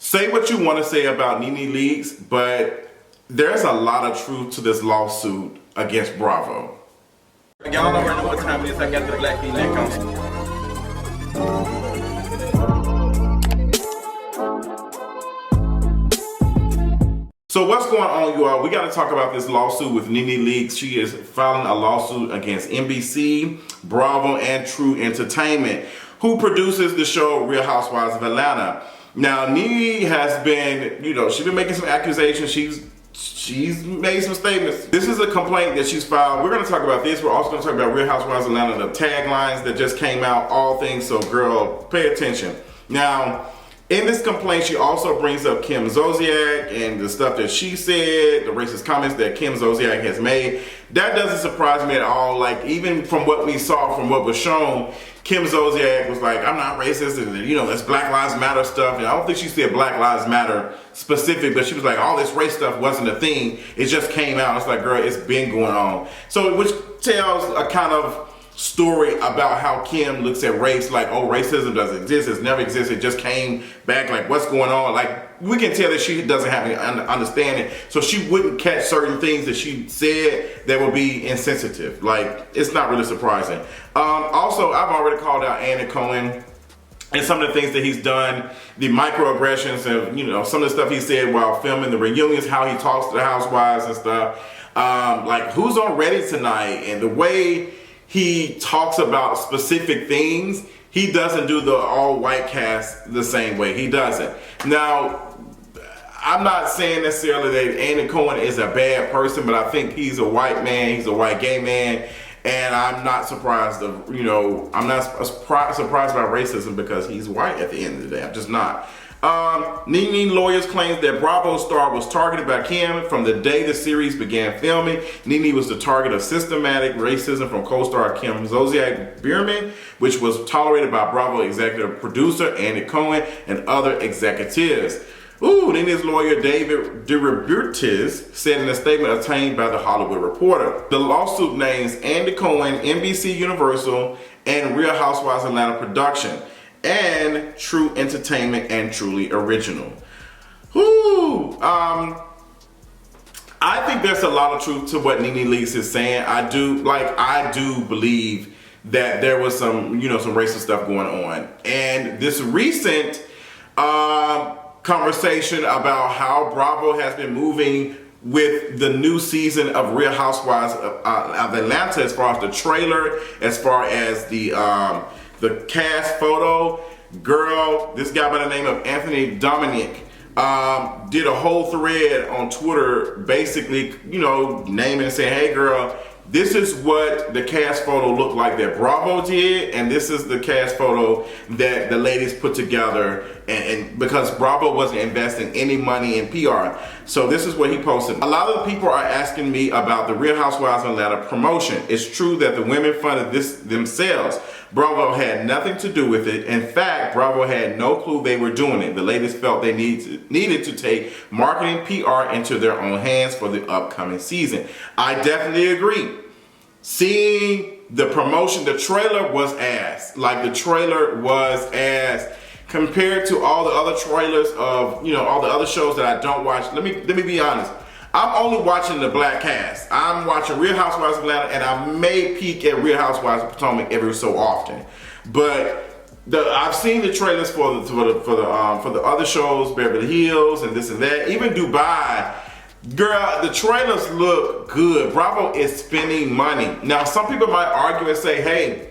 Say what you want to say about NeNe Leakes, but there's a lot of truth to this lawsuit against Bravo. Y'all already know what time it is. I got the black V-neck on. So what's going on, you all? We got to talk about this lawsuit with NeNe Leakes. She is filing a lawsuit against NBC, Bravo, and True Entertainment, who produces the show Real Housewives of Atlanta. Now, NeNe has been, she's been making some accusations. She's made some statements. This is a complaint that she's filed. We're going to talk about this. We're also going to talk about Real Housewives of Atlanta, the taglines that just came out, all things. So, girl, pay attention. Now, in this complaint, she also brings up Kim Zolciak and the stuff that she said, the racist comments that Kim Zolciak has made. That doesn't surprise me at all. Like, even from what we saw, from what was shown, Kim Zolciak was like, I'm not racist, and that's Black Lives Matter stuff. And I don't think she said Black Lives Matter specific, but she was like, all this race stuff wasn't a thing. It just came out. It's like, girl, it's been going on. So, which tells a kind of story about how Kim looks at race, like, oh, racism doesn't exist, it's never existed, it just came back, like, what's going on? Like, we can tell that she doesn't have any understanding, so she wouldn't catch certain things that she said that would be insensitive. Like, it's not really surprising. Also, I've already called out Andy Cohen and some of the things that he's done, the microaggressions and, some of the stuff he said while filming the reunions, how he talks to the housewives and stuff. Like, who's on Reddit tonight, and the way he talks about specific things, he doesn't do the all-white cast the same way. He doesn't. Now, I'm not saying necessarily that Andy Cohen is a bad person, but I think he's a white man, he's a white gay man, and I'm not surprised of, I'm not surprised by racism because he's white at the end of the day. I'm just not. NeNe lawyers claims that Bravo star was targeted by Kim from the day the series began filming. NeNe was the target of systematic racism from co-star Kim Zolciak-Biermann, which was tolerated by Bravo executive producer Andy Cohen and other executives. NeNe's lawyer David DeRobertis said in a statement obtained by the Hollywood Reporter. The lawsuit names Andy Cohen, NBCUniversal, and Real Housewives of Atlanta production, and True Entertainment and Truly Original. I think there's a lot of truth to what NeNe Leakes is saying. I do believe that there was some racist stuff going on. And this recent conversation about how Bravo has been moving with the new season of Real Housewives of Atlanta, as far as the trailer, as far as the cast photo, girl, this guy by the name of Anthony Dominic did a whole thread on Twitter, basically, naming and saying, hey girl, this is what the cast photo looked like that Bravo did, and this is the cast photo that the ladies put together, and because Bravo wasn't investing any money in PR. So this is what he posted. A lot of the people are asking me about the Real Housewives of Atlanta promotion. It's true that the women funded this themselves. Bravo had nothing to do with it. In fact, Bravo had no clue they were doing it. The ladies felt they needed to take marketing PR into their own hands for the upcoming season. I definitely agree. Seeing the promotion, the trailer was ass. Like, the trailer was ass compared to all the other trailers of, all the other shows that I don't watch. Let me be honest. I'm only watching the black cast. I'm watching Real Housewives of Atlanta, and I may peek at Real Housewives of Potomac every so often. But I've seen the trailers for the other shows, Beverly Hills and this and that, even Dubai. Girl, the trailers look good. Bravo is spending money. Now, some people might argue and say, hey,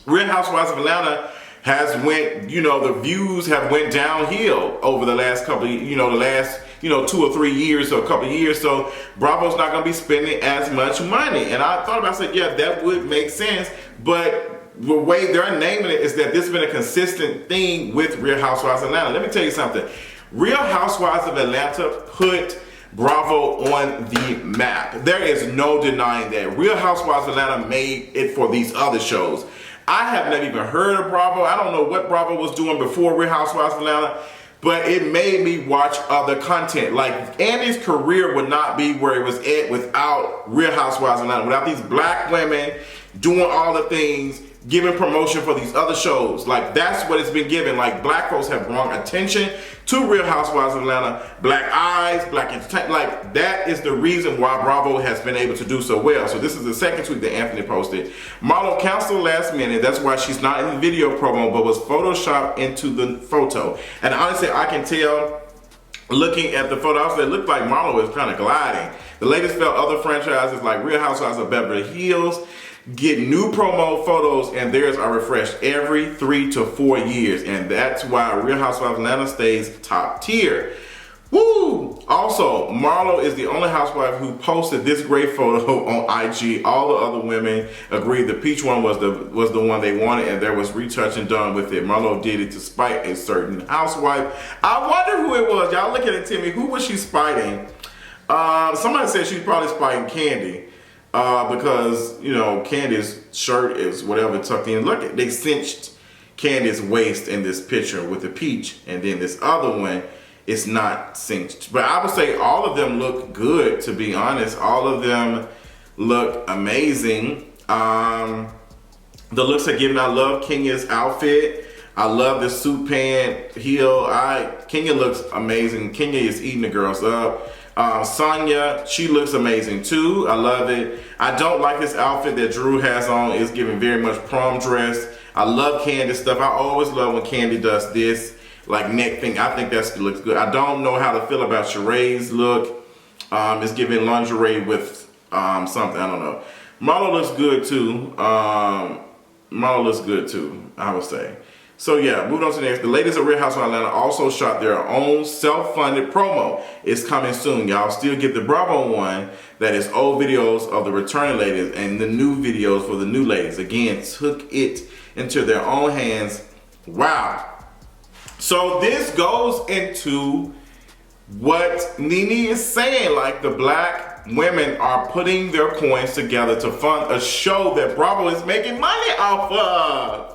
Real Housewives of Atlanta has went, the views have went downhill over the last couple of, the last 2 or 3 years or a couple of years. So Bravo's not going to be spending as much money. And I thought about saying, yeah, that would make sense. But the way they're naming it is that this has been a consistent thing with Real Housewives of Atlanta. Let me tell you something. Real Housewives of Atlanta put Bravo on the map. There is no denying that. Real Housewives of Atlanta made it for these other shows. I have never even heard of Bravo. I don't know what Bravo was doing before Real Housewives of Atlanta, but it made me watch other content. Like, Andy's career would not be where it was at without Real Housewives of Atlanta, without these black women doing all the things giving promotion for these other shows. Like, that's what it's been given. Like, black folks have brought attention to Real Housewives of Atlanta. Black eyes, black entertainment. Like, that is the reason why Bravo has been able to do so well. So this is the second tweet that Anthony posted. Marlo canceled last minute. That's why she's not in the video promo, but was photoshopped into the photo. And honestly, I can tell, looking at the photo, it looked like Marlo is kind of gliding. The latest felt other franchises like Real Housewives of Beverly Hills get new promo photos, and theirs are refreshed every 3 to 4 years, and that's why Real Housewives of Atlanta stays top tier. Woo! Also, Marlo is the only housewife who posted this great photo on IG. All the other women agreed the peach one was the one they wanted, and there was retouching done with it. Marlo did it to spite a certain housewife. I wonder who it was. Y'all look at it, Timmy. Who was she spiting? Somebody said she's probably spiting Candy. Because, you know, Candy's shirt is whatever tucked in. Look, they cinched Candy's waist in this picture with the peach, and then this other one is not cinched. But I would say all of them look good, to be honest. All of them look amazing. The looks are given. I love Kenya's outfit. I love the suit pant heel. Kenya looks amazing. Kenya is eating the girls up. Sonya, she looks amazing too. I love it. I don't like this outfit that Drew has on. It's giving very much prom dress. I love Candy stuff. I always love when Candy does this like neck thing. I think that looks good. I don't know how to feel about Sheree's look. It's giving lingerie with something. I don't know. Marlo looks good too. Marlo looks good too, I would say. So yeah, moving on to the next. The ladies of Real Housewives of Atlanta also shot their own self-funded promo. It's coming soon. Y'all still get the Bravo one that is old videos of the returning ladies and the new videos for the new ladies. Again, took it into their own hands. Wow. So this goes into what NeNe is saying. Like, the black women are putting their coins together to fund a show that Bravo is making money off of.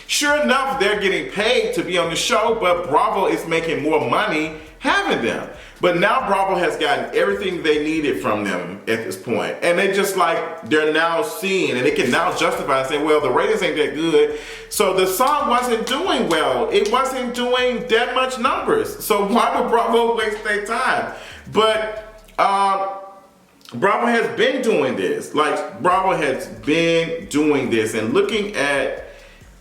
Sure enough, they're getting paid to be on the show, but Bravo is making more money having them. But now Bravo has gotten everything they needed from them at this point. And they just like, they're now seeing, and they can now justify and say, well, the ratings ain't that good. So the song wasn't doing well. It wasn't doing that much numbers. So why would Bravo waste their time? But Bravo has been doing this. Like, Bravo has been doing this, and looking at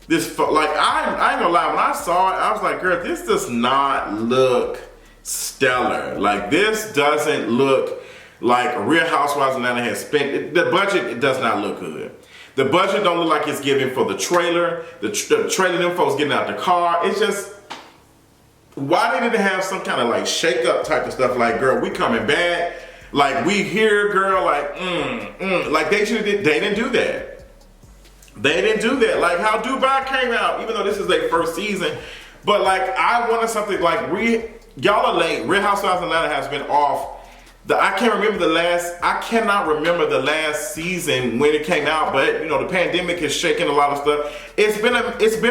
this, like, I ain't gonna lie, when I saw it, I was like, girl, this does not look stellar. Like, this doesn't look like Real Housewives of Atlanta has spent. The budget, it does not look good. The budget don't look like it's given for the trailer. The trailer, them folks getting out the car. It's just, why didn't it have some kind of like shake up type of stuff? Like, girl, we coming back. Like, we here, girl. Like, like they didn't do that. They didn't do that. Like how Dubai came out, even though this is their first season. But like, I wanted something like, y'all are late. Real Housewives of Atlanta has been off. I cannot remember the last season when it came out, but you know, the pandemic has shaken a lot of stuff. It's been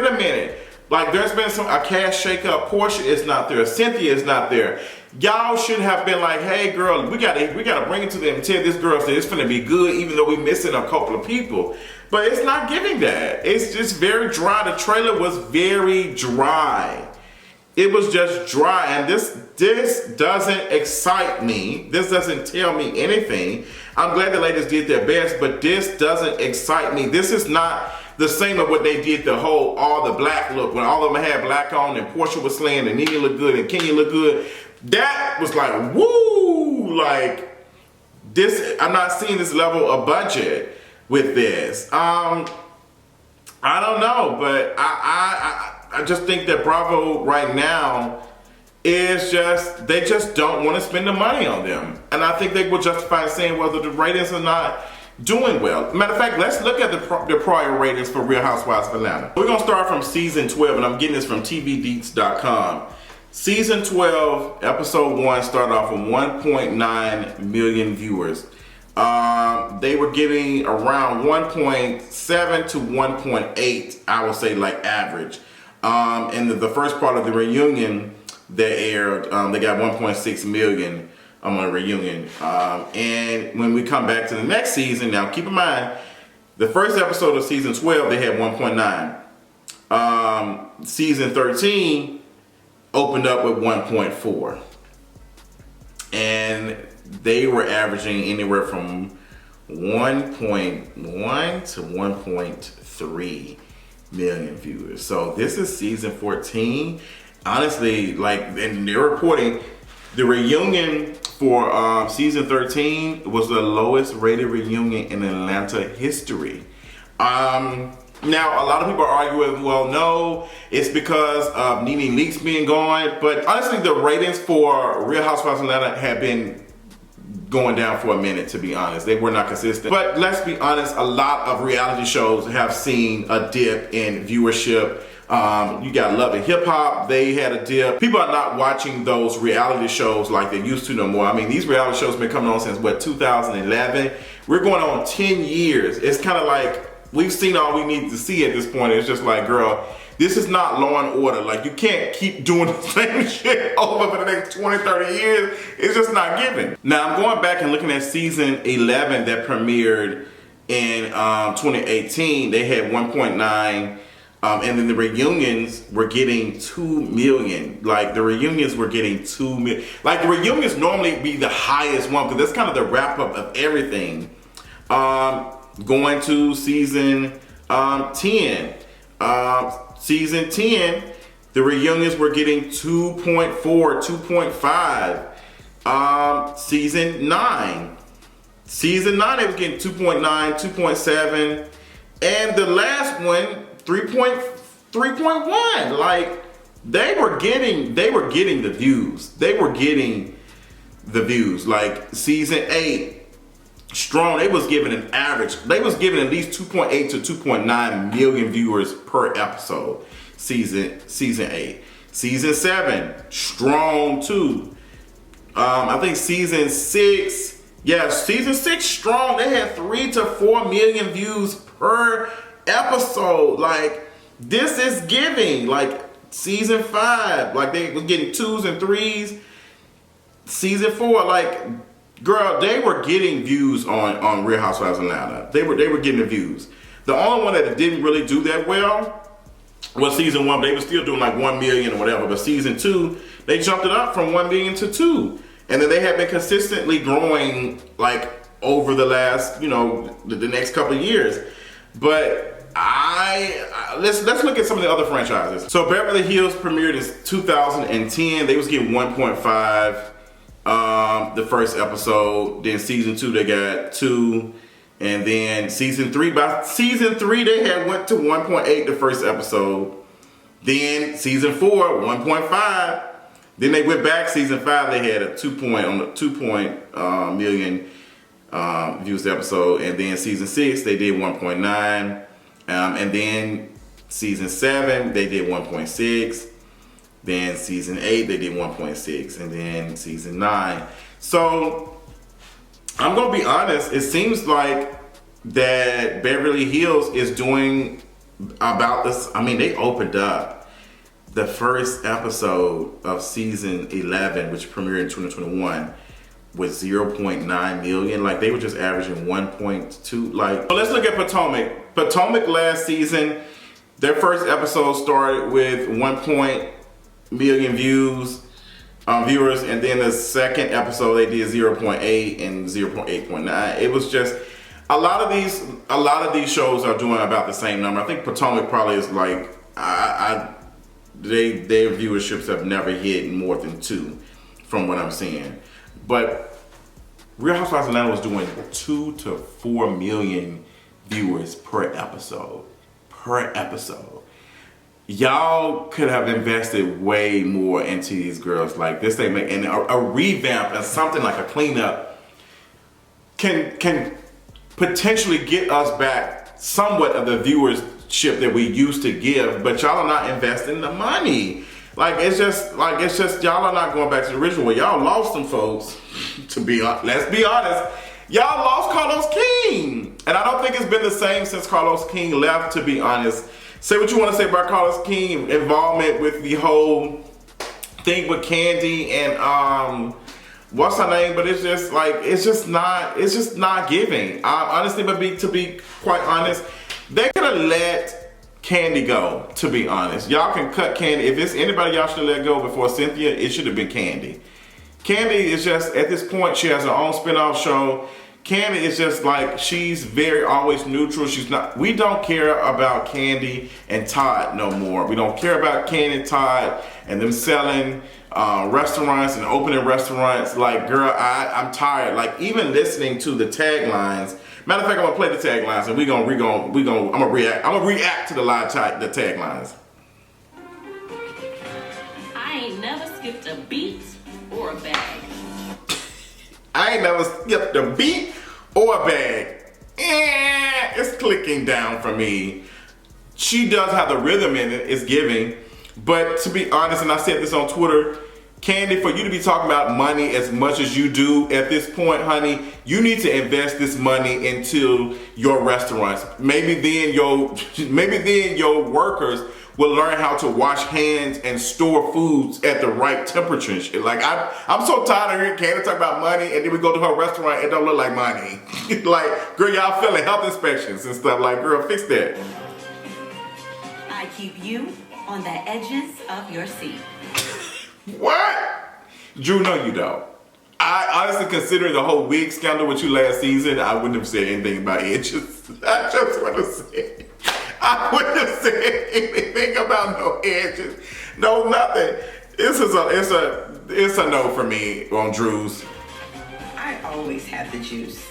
a minute. Like, there's been a cast shakeup. Portia is not there. Cynthia is not there. Y'all should have been like, hey girl, we gotta bring it to them and tell this girl that it's gonna be good, even though we missing a couple of people. But it's not giving that. It's just very dry. The trailer was very dry. It was just dry, and this doesn't excite me. This doesn't tell me anything. I'm glad the ladies did their best, but this doesn't excite me. This is not the same of what they did all the black look, when all of them had black on and Portia was slaying and NeNe looked good and Kenya looked good. That was like, woo, like this, I'm not seeing this level of budget with this. I don't know, but I just think that Bravo right now is they just don't want to spend the money on them. And I think they will justify saying whether the ratings are not doing well. Matter of fact, let's look at the prior ratings for Real Housewives of Atlanta. We're going to start from season 12, and I'm getting this from tvdeets.com. Season 12, episode 1 started off with 1.9 million viewers. They were getting around 1.7 to 1.8, I would say, like average. And the first part of the reunion that aired, they got 1.6 million on a reunion. And when we come back to the next season, now keep in mind, The first episode of season 12, they had 1.9. Season 13 opened up with 1.4. And they were averaging anywhere from 1.1 to 1.3 million viewers. So this is season 14. Honestly, like, and they're reporting the reunion for season 13 was the lowest rated reunion in Atlanta history. Now, a lot of people argue with, well, no, it's because of NeNe Leakes being gone. But honestly, the ratings for Real Housewives of Atlanta have been going down for a minute, to be honest. They were not consistent. But let's be honest, a lot of reality shows have seen a dip in viewership. You got Love and Hip Hop, they had a dip. People are not watching those reality shows like they used to no more. I mean, these reality shows have been coming on since, what, 2011? We're going on 10 years. It's kind of like, we've seen all we need to see at this point. It's just like, girl, this is not Law and Order. Like, you can't keep doing the same shit over for the next 20, 30 years. It's just not given. Now, I'm going back and looking at season 11 that premiered in 2018. They had 1.9. And then the reunions were getting 2 million. Like, the reunions were getting 2 million. Like, the reunions normally be the highest one because that's kind of the wrap up of everything. Going to season 10. Season 10, the reunions were getting 2.4, 2.5. Season 9. Season 9, they were getting 2.9, 2.7. And the last one, 3.1. Like, they were getting the views. They were getting the views. Like, season 8, strong, they was giving an average. They was giving at least 2.8 to 2.9 million viewers per episode. Season 8. Season 7, strong too. I think season 6, yeah, season 6 strong. They had 3 to 4 million views per episode. Like, this is giving. Like, season 5, like, they was getting 2s and 3s. Season 4, like, girl, they were getting views on Real Housewives of Atlanta. They were getting the views. The only one that didn't really do that well was season 1. They were still doing like 1 million or whatever. But season 2, they jumped it up from 1 million to 2. And then they have been consistently growing, like, over the last, you know, the next couple of years. But let's look at some of the other franchises. So Beverly Hills premiered in 2010. They was getting 1.5 the first episode. Then season 2 they got 2, and then season 3, by season 3 they had went to 1.8 the first episode. Then season 4, 1.5. Then they went back season 5, they had a 2 million views episode. And then season 6 they did 1.9. And then season 7 they did 1.6. Then season 8 they did 1.6, and then season 9. So I'm gonna be honest, it seems like that Beverly Hills is doing about this. I mean, they opened up the first episode of season 11, which premiered in 2021, with 0.9 million. Like, they were just averaging 1.2. Like, so let's look at Potomac. Potomac last season, their first episode started with 1 million viewers, and then the second episode they did 0.8 and 0.8.9. It was just a lot of these shows are doing about the same number. I think Potomac probably is like their viewerships have never hit more than 2 from what I'm seeing. But Real Housewives of Atlanta was doing 2 to 4 million viewers per episode. Y'all could have invested way more into these girls. Like, this they make, and a revamp and something like a cleanup can potentially get us back somewhat of the viewership that we used to give, but y'all are not investing the money. It's just y'all are not going back to the original way. Y'all lost some folks. Let's be honest. Y'all lost Carlos King, and I don't think it's been the same since Carlos King left, to be honest. Say what you want to say about Carlos King involvement with the whole thing with Candy and what's her name, but it's just like, it's just not giving. Honestly, but to be quite honest, they could have let Candy go, to be honest. Y'all can cut Candy. If it's anybody y'all should let go before Cynthia, it should have been Candy. Candy is just, at this point, she has her own spin-off show. Candy is just like, she's very always neutral. She's not, we don't care about Candy and Todd no more. We don't care about Candy and Todd and them selling restaurants and opening restaurants. Like, girl, I'm tired. Like, even listening to the taglines. Matter of fact, I'm gonna play the taglines and I'm gonna react to the taglines. I ain't never skipped a beat or a bag. I ain't never skipped a beat or a bag. It's clicking down for me. She does have the rhythm in it, it's giving. But to be honest, and I said this on Twitter, Candy, for you to be talking about money as much as you do at this point, honey, you need to invest this money into your restaurants. Maybe then your workers will learn how to wash hands and store foods at the right temperature and shit. Like, I'm so tired of hearing Candy talk about money, and then we go to her restaurant, it don't look like money. Like, girl, y'all failing health inspections and stuff. Like, girl, fix that. I keep you on the edges of your seat. What? Drew, no you don't. I honestly, considering the whole wig scandal with you last season, I wouldn't have said anything about edges. I just want to say, I wouldn't have said anything about no edges. No, nothing. It's a no for me on Drew's. I always had the juice,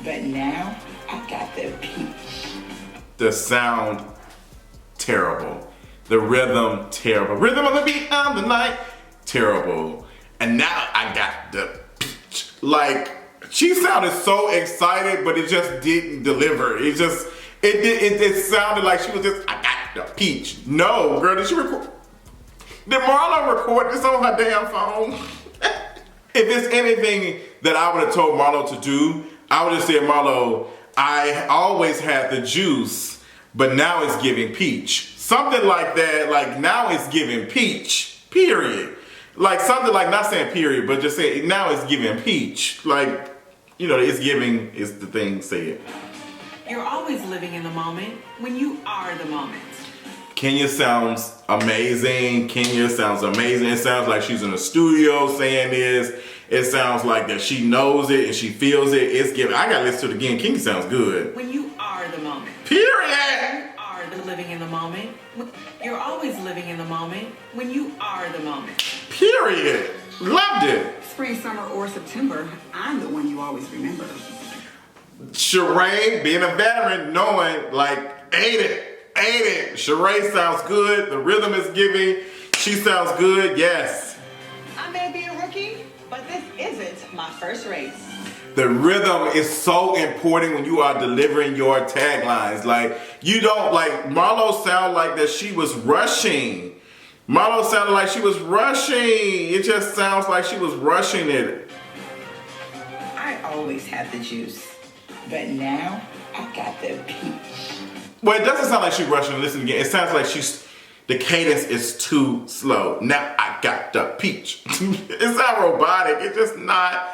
but now I got the peach. The sound, terrible. The rhythm, terrible. Rhythm of the beat on the night, terrible. And now I got the peach. Like, she sounded so excited, but it just didn't deliver. It sounded like she was just, I got the peach. No, girl, did Marlo record this on her damn phone? If it's anything that I would have told Marlo to do, I would have said, Marlo, I always had the juice, but now it's giving peach. Something like that, like now it's giving peach, period. Like something like, not saying period, but just saying now it's giving peach. Like, you know, it's giving is the thing, say it. You're always living in the moment when you are the moment. Kenya sounds amazing. It sounds like she's in the studio saying this. It sounds like that she knows it and she feels it. It's giving. I gotta listen to it again. Kenya sounds good. When you are the moment. Period. You are living in the moment. You're always living in the moment when you are the moment. Period. Loved it. Spring, summer, or September, I'm the one you always remember. Sheree, being a veteran, knowing, like, ain't it. Sheree sounds good. The rhythm is giving. She sounds good. Yes. I may be a rookie, but this isn't my first race. The rhythm is so important when you are delivering your taglines. Like, you don't, like, Marlo sounded like that she was rushing. It just sounds like she was rushing it. I always had the juice, but now I got the peach. Well, it doesn't sound like she's rushing. Listen again. It sounds like the cadence is too slow. Now I got the peach. It's not robotic. It's just not.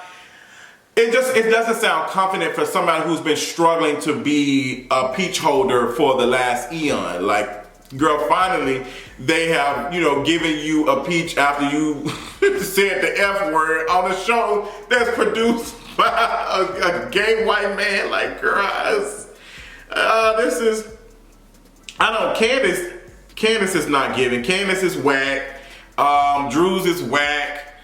It doesn't sound confident for somebody who's been struggling to be a peach holder for the last eon. Like, girl, finally they have, given you a peach after you said the F word on a show that's produced by a gay white man. Like, girl, this is, I don't know, Candace is not giving. Candace is whack. Drew's is whack.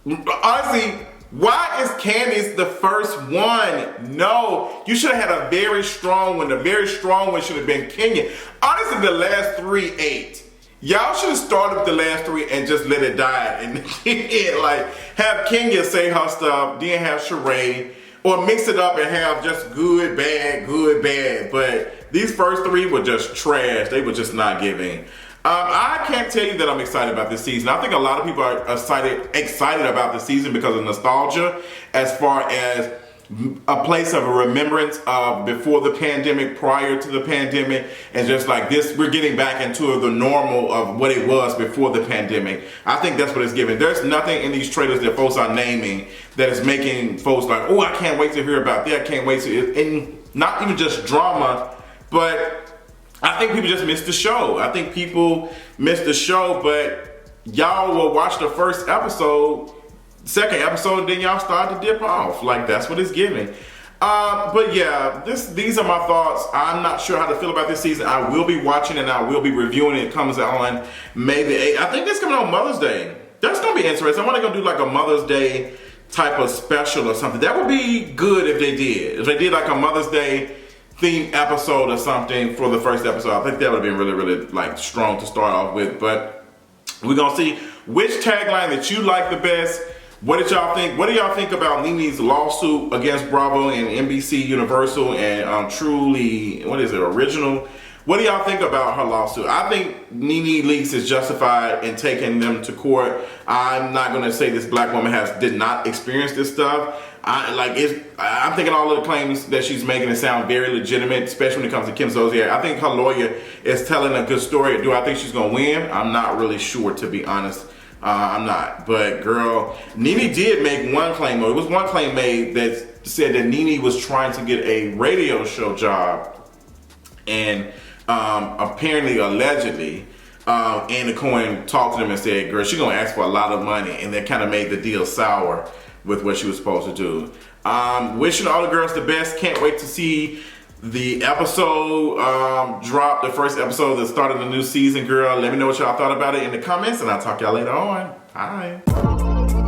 Honestly, why is Candace the first one? No, you should have had a very strong one. The very strong one should have been Kenya. Honestly, the last three ate. Y'all should have started with the last three and just let it die. And like, have Kenya say her stuff, then have Sheree, or mix it up and have just good, bad. But these first three were just trash. They were just not giving. I can't tell you that I'm excited about this season. I think a lot of people are excited about the season because of nostalgia, as far as a place of a remembrance of before the pandemic, prior to the pandemic, and just like this, we're getting back into the normal of what it was before the pandemic. I think that's what it's giving. There's nothing in these trailers that folks are naming that is making folks like, oh, I can't wait to hear about that. I can't wait to, and not even just drama, but I think people just missed the show. I think people missed the show, but y'all will watch the first episode, second episode, and then y'all start to dip off. Like, that's what it's giving. But yeah, these are my thoughts. I'm not sure how to feel about this season. I will be watching and I will be reviewing it. It comes out on May the 8th. I think it's coming on Mother's Day. That's gonna be interesting. I want to go do like a Mother's Day type of special or something. That would be good if they did. If they did like a Mother's Day themed episode or something for the first episode. I think that would have been really, really like strong to start off with. But we're gonna see which tagline that you like the best. What did y'all think? What do y'all think about NeNe's lawsuit against Bravo and NBCUniversal and Truly, what is it, Original? What do y'all think about her lawsuit? I think NeNe Leakes is justified in taking them to court. I'm not gonna say this black woman did not experience this stuff. I'm thinking all of the claims that she's making it sound very legitimate, especially when it comes to Kim Zolciak. I think her lawyer is telling a good story. Do I think she's gonna win? I'm not really sure, to be honest. I'm not, but girl, NeNe did make one claim, or it was one claim made that said that NeNe was trying to get a radio show job, and apparently, allegedly, Anna Cohen talked to them and said, girl, she's gonna ask for a lot of money, and that kind of made the deal sour with what she was supposed to do. Wishing all the girls the best. Can't wait to see the episode drop, the first episode that started the new season, girl. Let me know what y'all thought about it in the comments, and I'll talk to y'all later on. Bye.